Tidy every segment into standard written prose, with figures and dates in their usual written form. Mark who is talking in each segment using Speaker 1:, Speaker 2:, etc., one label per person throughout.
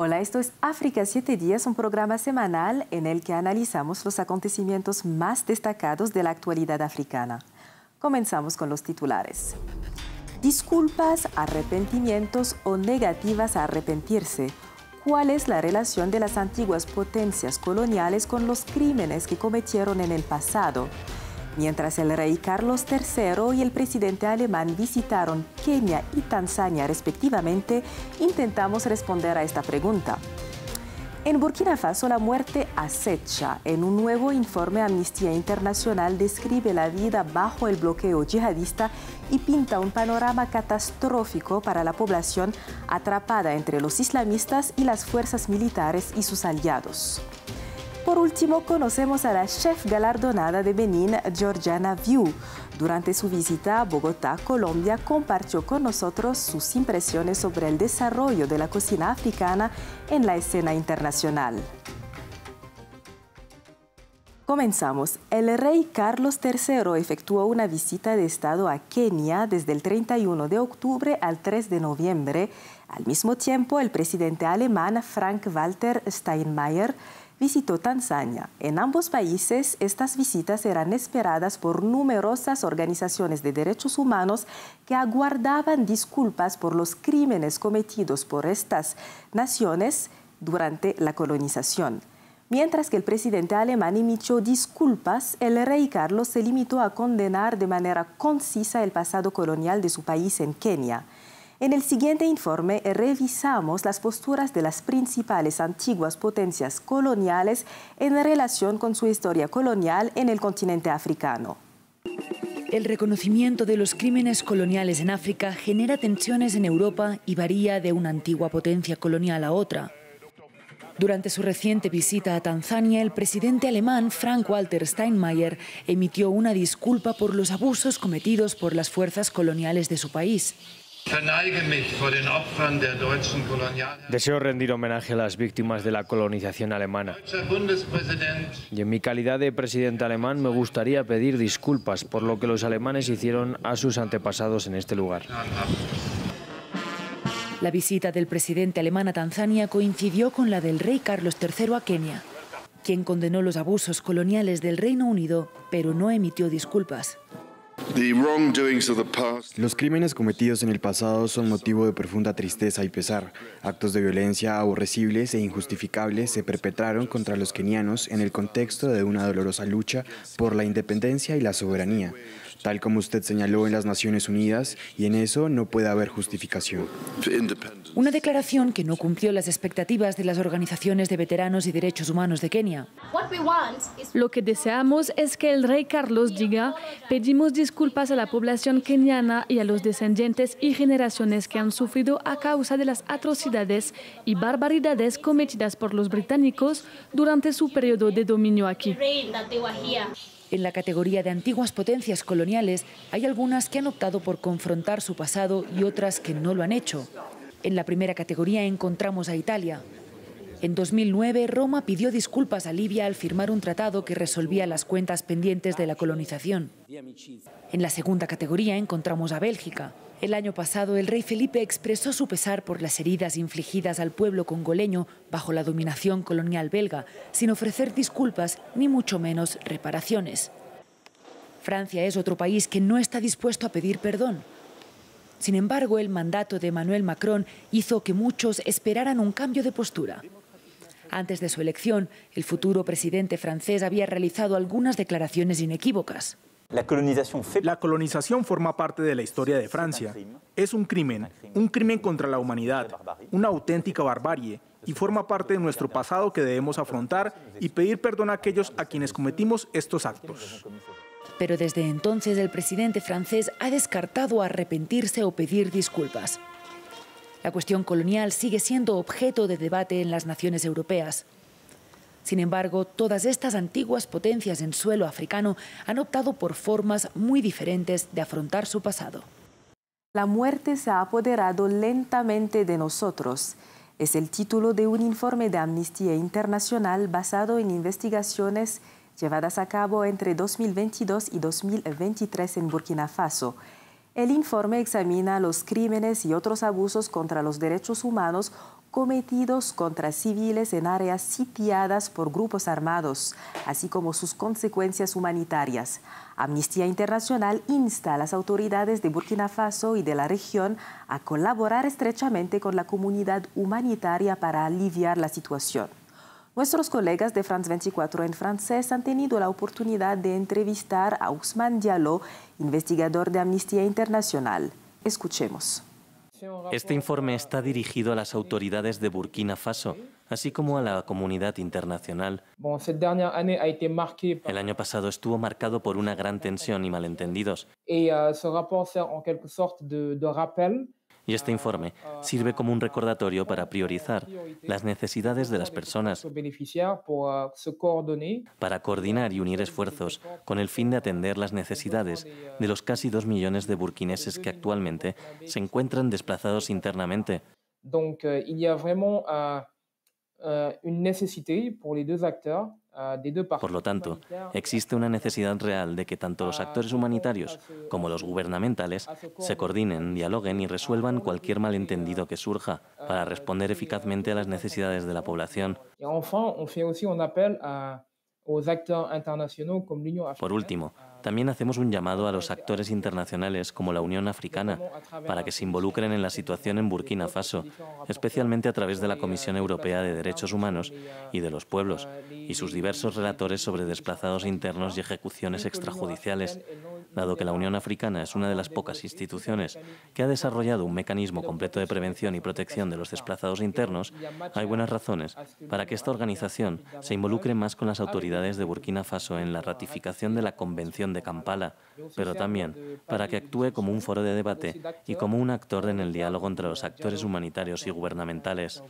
Speaker 1: Hola, esto es África 7 días, un programa semanal en el que analizamos los acontecimientos más destacados de la actualidad africana. Comenzamos con los titulares. Disculpas, arrepentimientos o negativas a arrepentirse. ¿Cuál es la relación de las antiguas potencias coloniales con los crímenes que cometieron en el pasado? Mientras el rey Carlos III y el presidente alemán visitaron Kenia y Tanzania respectivamente, intentamos responder a esta pregunta. En Burkina Faso, la muerte acecha. En un nuevo informe, Amnistía Internacional describe la vida bajo el bloqueo yihadista y pinta un panorama catastrófico para la población atrapada entre los islamistas y las fuerzas militares y sus aliados. Por último, conocemos a la chef galardonada de Benín, Georgiana Viu. Durante su visita a Bogotá, Colombia, compartió con nosotros sus impresiones sobre el desarrollo de la cocina africana en la escena internacional. Comenzamos. El rey Carlos III efectuó una visita de Estado a Kenia desde el 31 de octubre al 3 de noviembre. Al mismo tiempo, el presidente alemán Frank-Walter Steinmeier visitó Tanzania. En ambos países, estas visitas eran esperadas por numerosas organizaciones de derechos humanos que aguardaban disculpas por los crímenes cometidos por estas naciones durante la colonización. Mientras que el presidente alemán emitió disculpas, el rey Carlos se limitó a condenar de manera concisa el pasado colonial de su país en Kenia. En el siguiente informe revisamos las posturas de las principales antiguas potencias coloniales en relación con su historia colonial en el continente africano.
Speaker 2: El reconocimiento de los crímenes coloniales en África genera tensiones en Europa y varía de una antigua potencia colonial a otra. Durante su reciente visita a Tanzania, el presidente alemán Frank-Walter Steinmeier emitió una disculpa por los abusos cometidos por las fuerzas coloniales de su país.
Speaker 3: Deseo rendir homenaje a las víctimas de la colonización alemana. Y en mi calidad de presidente alemán me gustaría pedir disculpas por lo que los alemanes hicieron a sus antepasados en este lugar.
Speaker 2: La visita del presidente alemán a Tanzania coincidió con la del rey Carlos III a Kenia, quien condenó los abusos coloniales del Reino Unido, pero no emitió disculpas.
Speaker 4: Los crímenes cometidos en el pasado son motivo de profunda tristeza y pesar. Actos de violencia aborrecibles e injustificables se perpetraron contra los kenianos en el contexto de una dolorosa lucha por la independencia y la soberanía, tal como usted señaló en las Naciones Unidas, y en eso no puede haber justificación.
Speaker 2: Una declaración que no cumplió las expectativas de las organizaciones de veteranos y derechos humanos de Kenia.
Speaker 5: Lo que deseamos es que el rey Carlos diga: pedimos disculpas a la población keniana y a los descendientes y generaciones que han sufrido a causa de las atrocidades y barbaridades cometidas por los británicos durante su periodo de dominio aquí.
Speaker 2: En la categoría de antiguas potencias coloniales hay algunas que han optado por confrontar su pasado y otras que no lo han hecho. En la primera categoría encontramos a Italia. En 2009, Roma pidió disculpas a Libia al firmar un tratado que resolvía las cuentas pendientes de la colonización. En la segunda categoría encontramos a Bélgica. El año pasado, el rey Felipe expresó su pesar por las heridas infligidas al pueblo congoleño bajo la dominación colonial belga, sin ofrecer disculpas ni mucho menos reparaciones. Francia es otro país que no está dispuesto a pedir perdón. Sin embargo, el mandato de Emmanuel Macron hizo que muchos esperaran un cambio de postura. Antes de su elección, el futuro presidente francés había realizado algunas declaraciones inequívocas.
Speaker 6: La colonización forma parte de la historia de Francia. Es un crimen contra la humanidad, una auténtica barbarie, y forma parte de nuestro pasado que debemos afrontar y pedir perdón a aquellos a quienes cometimos estos actos.
Speaker 2: Pero desde entonces el presidente francés ha descartado arrepentirse o pedir disculpas. La cuestión colonial sigue siendo objeto de debate en las naciones europeas. Sin embargo, todas estas antiguas potencias en suelo africano han optado por formas muy diferentes de afrontar su pasado.
Speaker 1: La muerte se ha apoderado lentamente de nosotros. Es el título de un informe de Amnistía Internacional basado en investigaciones llevadas a cabo entre 2022 y 2023 en Burkina Faso. El informe examina los crímenes y otros abusos contra los derechos humanos cometidos contra civiles en áreas sitiadas por grupos armados, así como sus consecuencias humanitarias. Amnistía Internacional insta a las autoridades de Burkina Faso y de la región a colaborar estrechamente con la comunidad humanitaria para aliviar la situación. Nuestros colegas de France 24 en francés han tenido la oportunidad de entrevistar a Ousmane Diallo, investigador de Amnistía Internacional. Escuchemos.
Speaker 7: Este informe está dirigido a las autoridades de Burkina Faso, así como a la comunidad internacional. El año pasado estuvo marcado por una gran tensión y malentendidos. Y este informe sirve como un recordatorio para priorizar las necesidades de las personas, para coordinar y unir esfuerzos con el fin de atender las necesidades de los casi 2 millones de burkineses que actualmente se encuentran desplazados internamente. Por lo tanto, existe una necesidad real de que tanto los actores humanitarios como los gubernamentales se coordinen, dialoguen y resuelvan cualquier malentendido que surja para responder eficazmente a las necesidades de la población. Por último, también hacemos un llamado a los actores internacionales como la Unión Africana para que se involucren en la situación en Burkina Faso, especialmente a través de la Comisión Europea de Derechos Humanos y de los Pueblos, y sus diversos relatores sobre desplazados internos y ejecuciones extrajudiciales. Dado que la Unión Africana es una de las pocas instituciones que ha desarrollado un mecanismo completo de prevención y protección de los desplazados internos, hay buenas razones para que esta organización se involucre más con las autoridades de Burkina Faso en la ratificación de la Convención de Kampala, pero también para que actúe como un foro de debate y como un actor en el diálogo entre los actores humanitarios y gubernamentales.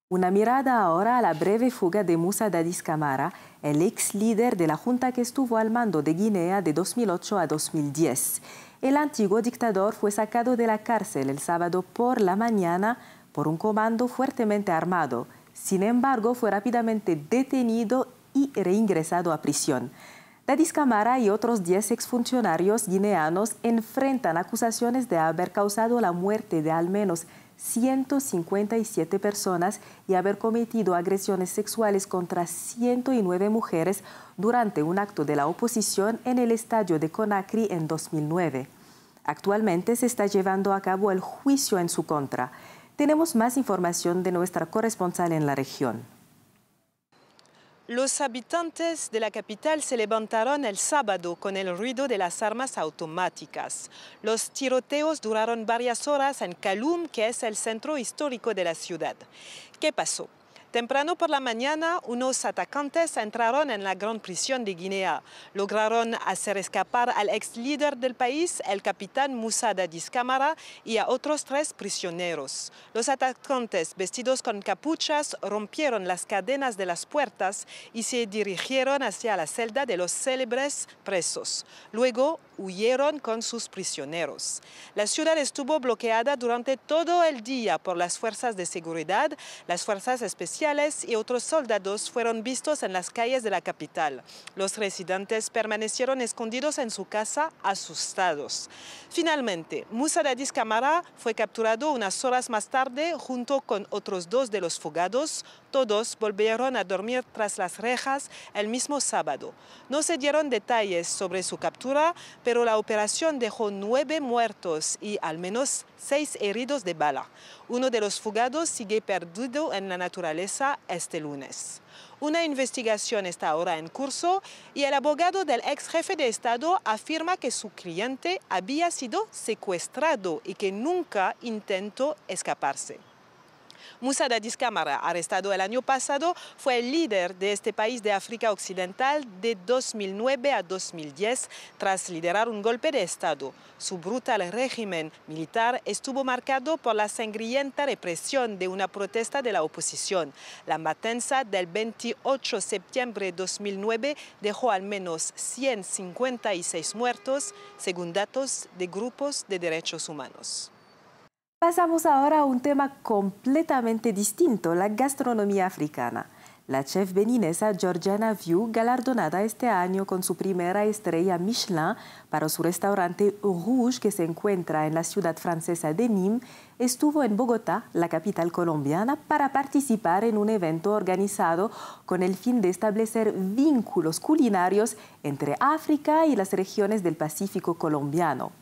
Speaker 1: Una mirada ahora a la breve fuga de Moussa Dadis Camara, el ex líder de la junta que estuvo al mando de Guinea de 2008 a 2010. El antiguo dictador fue sacado de la cárcel el sábado por la mañana por un comando fuertemente armado. Sin embargo, fue rápidamente detenido y reingresado a prisión. Dadis Camara y otros 10 exfuncionarios guineanos enfrentan acusaciones de haber causado la muerte de al menos 157 personas y haber cometido agresiones sexuales contra 109 mujeres durante un acto de la oposición en el estadio de Conakry en 2009. Actualmente se está llevando a cabo el juicio en su contra. Tenemos más información de nuestra corresponsal en la región.
Speaker 8: Los habitantes de la capital se levantaron el sábado con el ruido de las armas automáticas. Los tiroteos duraron varias horas en Kaloum, que es el centro histórico de la ciudad. ¿Qué pasó? Temprano por la mañana, unos atacantes entraron en la gran prisión de Guinea. Lograron hacer escapar al ex líder del país, el capitán Moussa Dadis Camara, y a otros 3 prisioneros. Los atacantes, vestidos con capuchas, rompieron las cadenas de las puertas y se dirigieron hacia la celda de los célebres presos. Luego huyeron con sus prisioneros. La ciudad estuvo bloqueada durante todo el día por las fuerzas de seguridad. Las fuerzas especiales y otros soldados fueron vistos en las calles de la capital. Los residentes permanecieron escondidos en su casa, asustados. Finalmente, Moussa Dadis Camara fue capturado unas horas más tarde junto con otros 2 de los fugados. Todos volvieron a dormir tras las rejas el mismo sábado. No se dieron detalles sobre su captura, pero la operación dejó 9 muertos y al menos 6 heridos de bala. Uno de los fugados sigue perdido en la naturaleza este lunes. Una investigación está ahora en curso y el abogado del ex jefe de Estado afirma que su cliente había sido secuestrado y que nunca intentó escaparse. Moussa Dadis Camara, arrestado el año pasado, fue el líder de este país de África Occidental de 2009 a 2010 tras liderar un golpe de Estado. Su brutal régimen militar estuvo marcado por la sangrienta represión de una protesta de la oposición. La matanza del 28 de septiembre de 2009 dejó al menos 156 muertos, según datos de grupos de derechos humanos.
Speaker 1: Pasamos ahora a un tema completamente distinto, la gastronomía africana. La chef beninesa Georgiana Viu, galardonada este año con su primera estrella Michelin para su restaurante Rouge, que se encuentra en la ciudad francesa de Nîmes, estuvo en Bogotá, la capital colombiana, para participar en un evento organizado con el fin de establecer vínculos culinarios entre África y las regiones del Pacífico colombiano.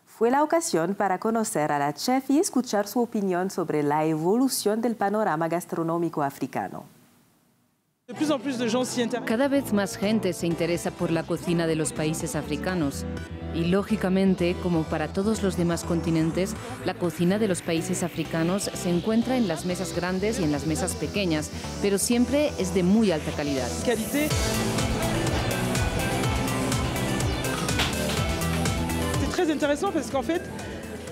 Speaker 1: Fue la ocasión para conocer a la chef y escuchar su opinión sobre la evolución del panorama gastronómico africano.
Speaker 9: Cada vez más gente se interesa por la cocina de los países africanos. Y lógicamente, como para todos los demás continentes, la cocina de los países africanos se encuentra en las mesas grandes y en las mesas pequeñas, pero siempre es de muy alta calidad.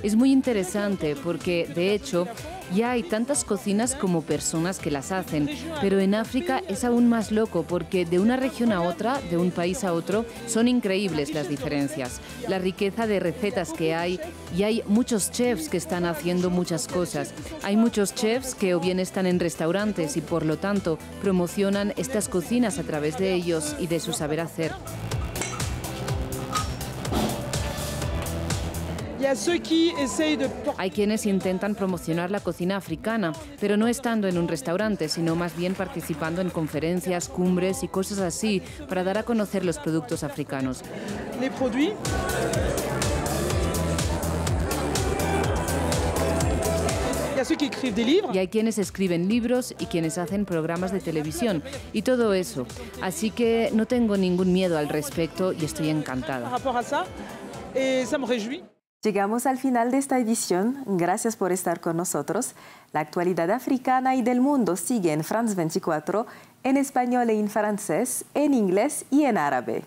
Speaker 9: Es muy interesante porque, de hecho, ya hay tantas cocinas como personas que las hacen, pero en África es aún más loco porque de una región a otra, de un país a otro, son increíbles las diferencias, la riqueza de recetas que hay, y hay muchos chefs que están haciendo muchas cosas. Hay muchos chefs que o bien están en restaurantes y por lo tanto promocionan estas cocinas a través de ellos y de su saber hacer. Hay quienes intentan promocionar la cocina africana, pero no estando en un restaurante, sino más bien participando en conferencias, cumbres y cosas así, para dar a conocer los productos africanos. Y hay quienes escriben libros y quienes hacen programas de televisión y todo eso. Así que no tengo ningún miedo al respecto y estoy encantada.
Speaker 1: Llegamos al final de esta edición. Gracias por estar con nosotros. La actualidad africana y del mundo sigue en France 24, en español y en francés, en inglés y en árabe.